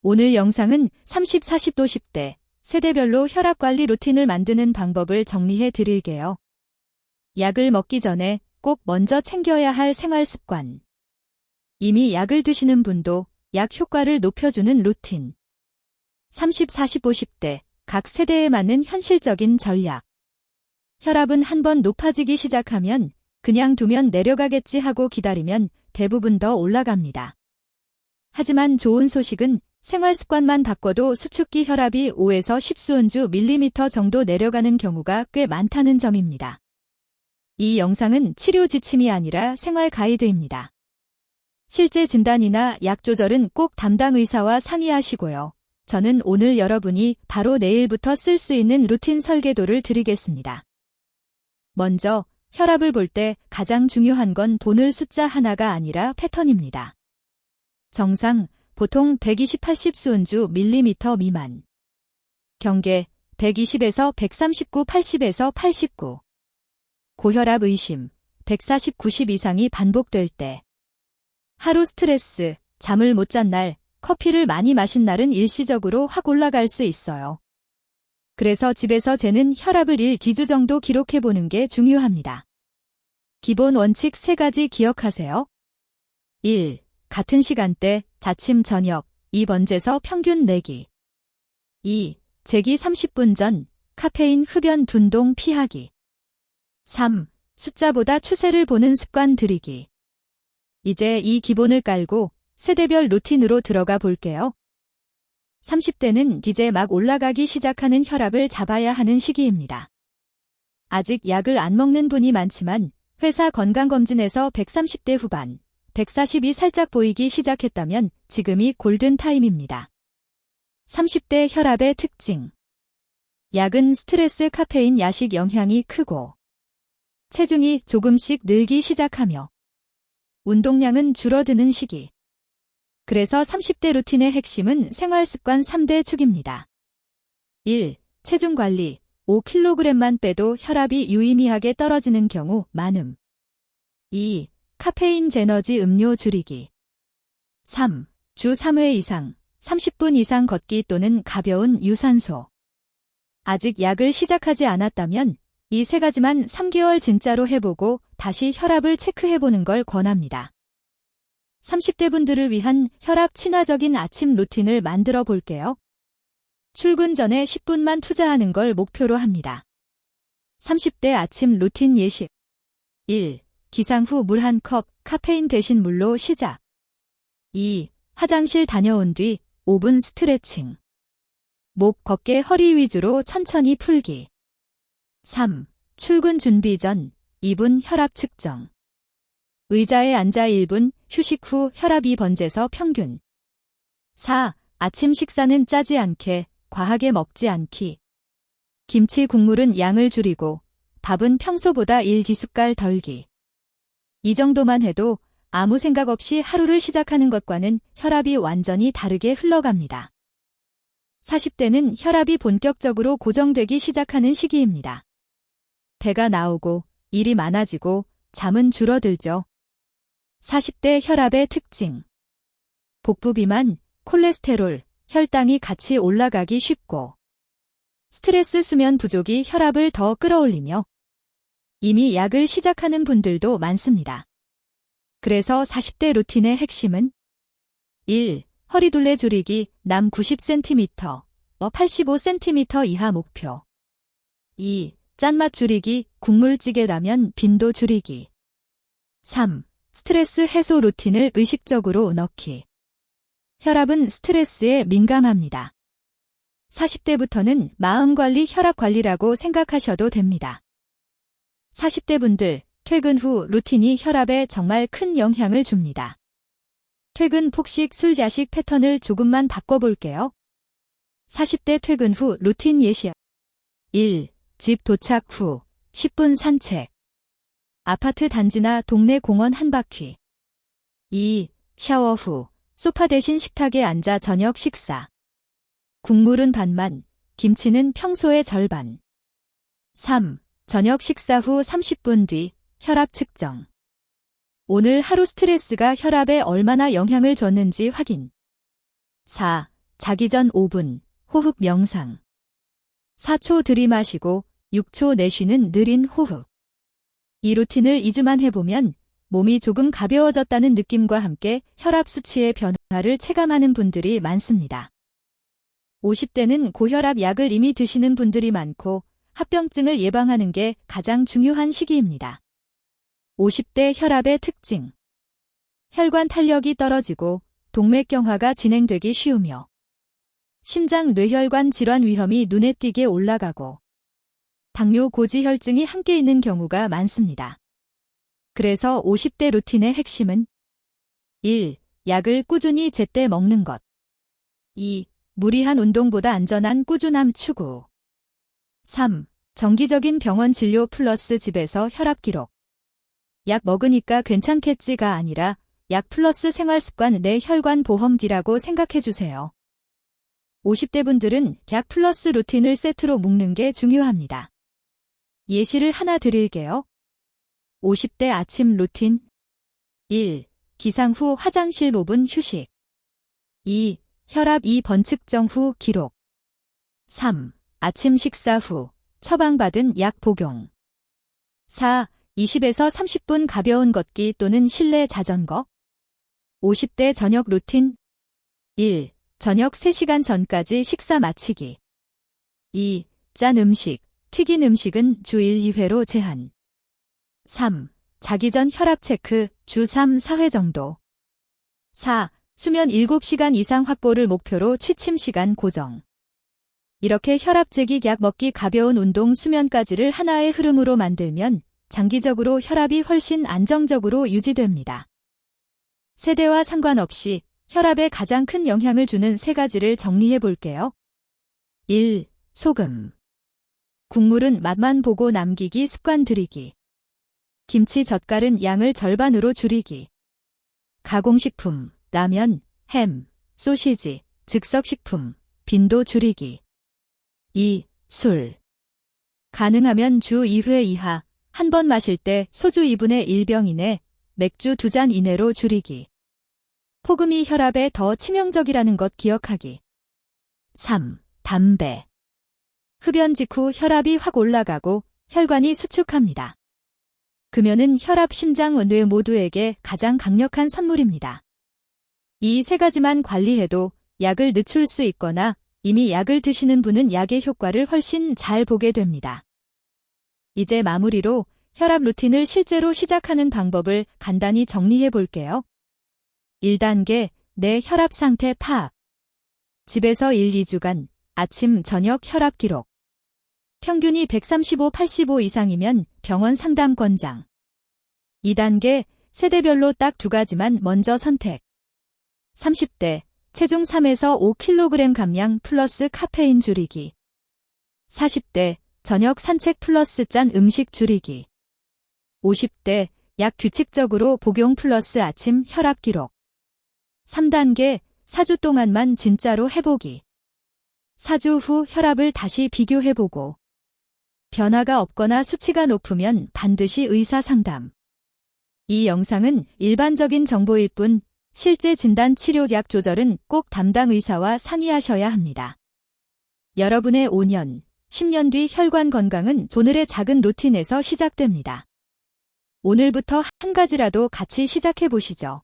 오늘 영상은 30, 40도 10대 세대별로 혈압관리 루틴을 만드는 방법을 정리해 드릴게요. 약을 먹기 전에 꼭 먼저 챙겨야 할 생활습관. 이미 약을 드시는 분도 약 효과를 높여주는 루틴. 30, 40, 50대 각 세대에 맞는 현실적인 전략. 혈압은 한번 높아지기 시작하면 그냥 두면 내려가겠지 하고 기다리면 대부분 더 올라갑니다. 하지만 좋은 소식은 생활습관만 바꿔도 수축기 혈압이 5에서 10수은주 밀리미터 정도 내려가는 경우가 꽤 많다는 점입니다. 이 영상은 치료 지침이 아니라 생활 가이드입니다. 실제 진단이나 약 조절은 꼭 담당 의사와 상의하시고요. 저는 오늘 여러분이 바로 내일부터 쓸 수 있는 루틴 설계도를 드리겠습니다. 먼저 혈압을 볼 때 가장 중요한 건 보는 숫자 하나가 아니라 패턴입니다. 정상, 보통 120-80수은주 밀리미터 미만. 경계, 120에서 139, 80에서 89. 고혈압 의심, 140, 90 이상이 반복될 때. 하루 스트레스, 잠을 못 잔 날, 커피를 많이 마신 날은 일시적으로 확 올라갈 수 있어요. 그래서 집에서 재는 혈압을 1기주 정도 기록해보는 게 중요합니다. 기본 원칙 3가지 기억하세요. 1. 같은 시간대, 아침, 저녁, 2. 번제서 평균 내기. 2. 재기 30분 전, 카페인 흡연 둔동 피하기. 3. 숫자보다 추세를 보는 습관 들이기. 이제 이 기본을 깔고 세대별 루틴으로 들어가 볼게요. 30대는 이제 막 올라가기 시작하는 혈압을 잡아야 하는 시기입니다. 아직 약을 안 먹는 분이 많지만 회사 건강검진에서 130대 후반, 140이 살짝 보이기 시작했다면 지금이 골든타임입니다. 30대 혈압의 특징. 약은 스트레스, 카페인, 야식 영향이 크고 체중이 조금씩 늘기 시작하며 운동량은 줄어드는 시기. 그래서 30대 루틴의 핵심은 생활습관 3대 축입니다. 1. 체중 관리. 5kg만 빼도 혈압이 유의미하게 떨어지는 경우 많음. 2. 카페인 제너지 음료 줄이기. 3. 주 3회 이상, 30분 이상 걷기 또는 가벼운 유산소. 아직 약을 시작하지 않았다면 이 3가지만 3개월 진짜로 해보고 다시 혈압을 체크해보는 걸 권합니다. 30대 분들을 위한 혈압 친화적인 아침 루틴을 만들어 볼게요. 출근 전에 10분만 투자하는 걸 목표로 합니다. 30대 아침 루틴 예시. 1. 기상 후 물 1컵, 카페인 대신 물로 시작. 2. 화장실 다녀온 뒤 5분 스트레칭. 목, 어깨, 허리 위주로 천천히 풀기. 3. 출근 준비 전 2분 혈압 측정. 의자에 앉아 1분, 휴식 후 혈압 2번제서 평균. 4. 아침 식사는 짜지 않게, 과하게 먹지 않기. 김치 국물은 양을 줄이고 밥은 평소보다 1티숟갈 덜기. 이 정도만 해도 아무 생각 없이 하루를 시작하는 것과는 혈압이 완전히 다르게 흘러갑니다. 40대는 혈압이 본격적으로 고정되기 시작하는 시기입니다. 배가 나오고 일이 많아지고 잠은 줄어들죠. 40대 혈압의 특징. 복부 비만, 콜레스테롤, 혈당이 같이 올라가기 쉽고 스트레스 수면 부족이 혈압을 더 끌어올리며 이미 약을 시작하는 분들도 많습니다. 그래서 40대 루틴의 핵심은 1. 허리둘레 줄이기, 남 90cm, 85cm 이하 목표. 2. 짠맛 줄이기, 국물찌개 라면 빈도 줄이기. 3. 스트레스 해소 루틴을 의식적으로 넣기. 혈압은 스트레스에 민감합니다. 40대부터는 마음관리, 혈압관리라고 생각하셔도 됩니다. 40대 분들, 퇴근 후 루틴이 혈압에 정말 큰 영향을 줍니다. 퇴근 폭식, 술, 야식 패턴을 조금만 바꿔볼게요. 40대 퇴근 후 루틴 예시. 1. 집 도착 후 10분 산책. 아파트 단지나 동네 공원 한 바퀴. 2. 샤워 후 소파 대신 식탁에 앉아 저녁 식사. 국물은 반만, 김치는 평소의 절반. 3. 저녁 식사 후 30분 뒤 혈압 측정. 오늘 하루 스트레스가 혈압에 얼마나 영향을 줬는지 확인. 4. 자기 전 5분, 호흡 명상. 4초 들이마시고 6초 내쉬는 느린 호흡. 이 루틴을 2주만 해보면 몸이 조금 가벼워졌다는 느낌과 함께 혈압 수치의 변화를 체감하는 분들이 많습니다. 50대는 고혈압 약을 이미 드시는 분들이 많고 합병증을 예방하는 게 가장 중요한 시기입니다. 50대 혈압의 특징. 혈관 탄력이 떨어지고 동맥경화가 진행되기 쉬우며 심장 뇌혈관 질환 위험이 눈에 띄게 올라가고 당뇨 고지혈증이 함께 있는 경우가 많습니다. 그래서 50대 루틴의 핵심은 1. 약을 꾸준히 제때 먹는 것. 2. 무리한 운동보다 안전한 꾸준함 추구. 3. 정기적인 병원 진료 플러스 집에서 혈압 기록. 약 먹으니까 괜찮겠지가 아니라 약 플러스 생활습관 내 혈관 보험 D라고 생각해주세요. 50대 분들은 약 플러스 루틴을 세트로 묶는 게 중요합니다. 예시를 하나 드릴게요. 50대 아침 루틴. 1. 기상 후 화장실 5분 휴식. 2. 혈압 2번 측정 후 기록. 3. 아침 식사 후 처방받은 약 복용. 4. 20에서 30분 가벼운 걷기 또는 실내 자전거. 50대 저녁 루틴. 1. 저녁 3시간 전까지 식사 마치기. 2. 짠 음식, 튀긴 음식은 주 1, 2회로 제한. 3. 자기 전 혈압 체크 주 3, 4회 정도. 4. 수면 7시간 이상 확보를 목표로 취침 시간 고정. 이렇게 혈압 재기, 약 먹기, 가벼운 운동, 수면까지를 하나의 흐름으로 만들면 장기적으로 혈압이 훨씬 안정적으로 유지됩니다. 세대와 상관없이 혈압에 가장 큰 영향을 주는 3가지를 정리해 볼게요. 1. 소금. 국물은 맛만 보고 남기기 습관 들이기. 김치 젓갈은 양을 절반으로 줄이기. 가공식품, 라면, 햄, 소시지, 즉석식품, 빈도 줄이기. 2. 술. 가능하면 주 2회 이하, 한 번 마실 때 소주 2분의 1병 이내, 맥주 2잔 이내로 줄이기. 폭음이 혈압에 더 치명적이라는 것 기억하기. 3. 담배. 흡연 직후 혈압이 확 올라가고 혈관이 수축합니다. 금연은 혈압, 심장, 뇌 모두에게 가장 강력한 선물입니다. 이 3가지만 관리해도 약을 늦출 수 있거나 이미 약을 드시는 분은 약의 효과를 훨씬 잘 보게 됩니다. 이제 마무리로 혈압 루틴을 실제로 시작하는 방법을 간단히 정리해 볼게요. 1단계, 내 혈압 상태 파악. 집에서 1, 2주간 아침, 저녁 혈압 기록. 평균이 135/85 이상이면 병원 상담 권장. 2단계, 세대별로 딱 2가지만 먼저 선택. 30대, 체중 3에서 5kg 감량 플러스 카페인 줄이기. 40대, 저녁 산책 플러스 짠 음식 줄이기. 50대, 약 규칙적으로 복용 플러스 아침 혈압 기록. 3단계, 4주 동안만 진짜로 해보기. 4주 후 혈압을 다시 비교해보고. 변화가 없거나 수치가 높으면 반드시 의사 상담. 이 영상은 일반적인 정보일 뿐 실제 진단 치료 약 조절은 꼭 담당 의사와 상의하셔야 합니다. 여러분의 5년, 10년 뒤 혈관 건강은 오늘의 작은 루틴에서 시작됩니다. 오늘부터 한 가지라도 같이 시작해 보시죠.